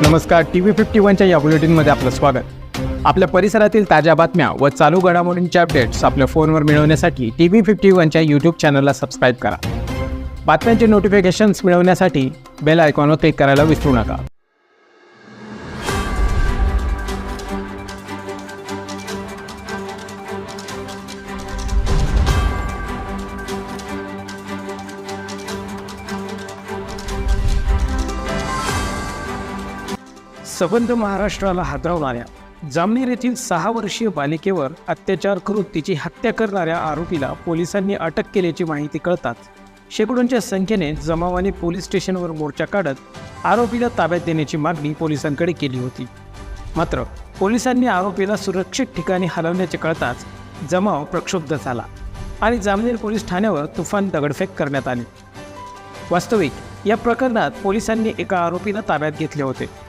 नमस्कार, TV51च्या या बुलेटिनमध्ये आपलं स्वागत. आपल्या परिसरातील ताज्या बातम्या व चालू घडामोडींचे अपडेट्स आपल्या फोनवर मिळवण्यासाठी TV51च्या यूट्यूब चॅनलला सबस्क्राईब करा. बातम्यांचे नोटिफिकेशन्स मिळवण्यासाठी बेल आयकॉनवर क्लिक करायला विसरू नका. संबंध महाराष्ट्राला हादरवणाऱ्या जामनेर येथील 6 वर्षीय बालिकेवर अत्याचार करून तिची हत्या करणाऱ्या आरोपीला पोलिसांनी अटक केल्याची माहिती कळताच शेकडोंच्या संख्येने जमावाने पोलीस स्टेशनवर मोर्चा काढत आरोपीला ताब्यात देण्याची मागणी पोलिसांकडे केली होती. मात्र पोलिसांनी आरोपीला सुरक्षित ठिकाणी हलवण्याचे कळताच जमाव प्रक्षुब्ध झाला आणि जामनेर पोलीस ठाण्यावर तुफान दगडफेक करण्यात आली. वास्तविक या प्रकरणात पोलिसांनी एका आरोपीला ताब्यात घेतले होते.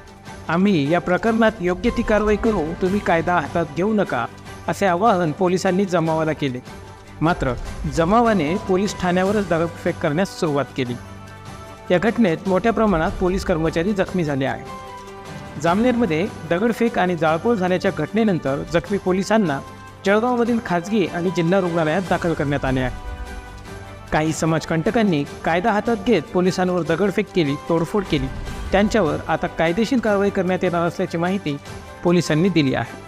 आम्ही या प्रकरणात योग्य ती कारवाई करू, तुम्ही कायदा हातात घेऊ नका, असे आवाहन पोलिसांनी जमावाला केले. मात्र जमावाने पोलीस ठाण्यावरच दगडफेक करण्यास सुरुवात केली. या घटनेत मोठ्या प्रमाणात पोलीस कर्मचारी जखमी झाले आहेत. जामनेरमध्ये दगडफेक आणि जाळपोळ झाल्याच्या घटनेनंतर जखमी पोलिसांना जळगावमधील खाजगी आणि जिल्हा रुग्णालयात दाखल करण्यात आले आहे. काही समाजकंटकांनी कायदा हातात घेत पोलिसांवर दगडफेक केली, तोडफोड केली. त्यांच्यावर आता कायदेशीर कारवाई करण्यात येणार असल्याची माहिती पोलिसांनी दिली आहे.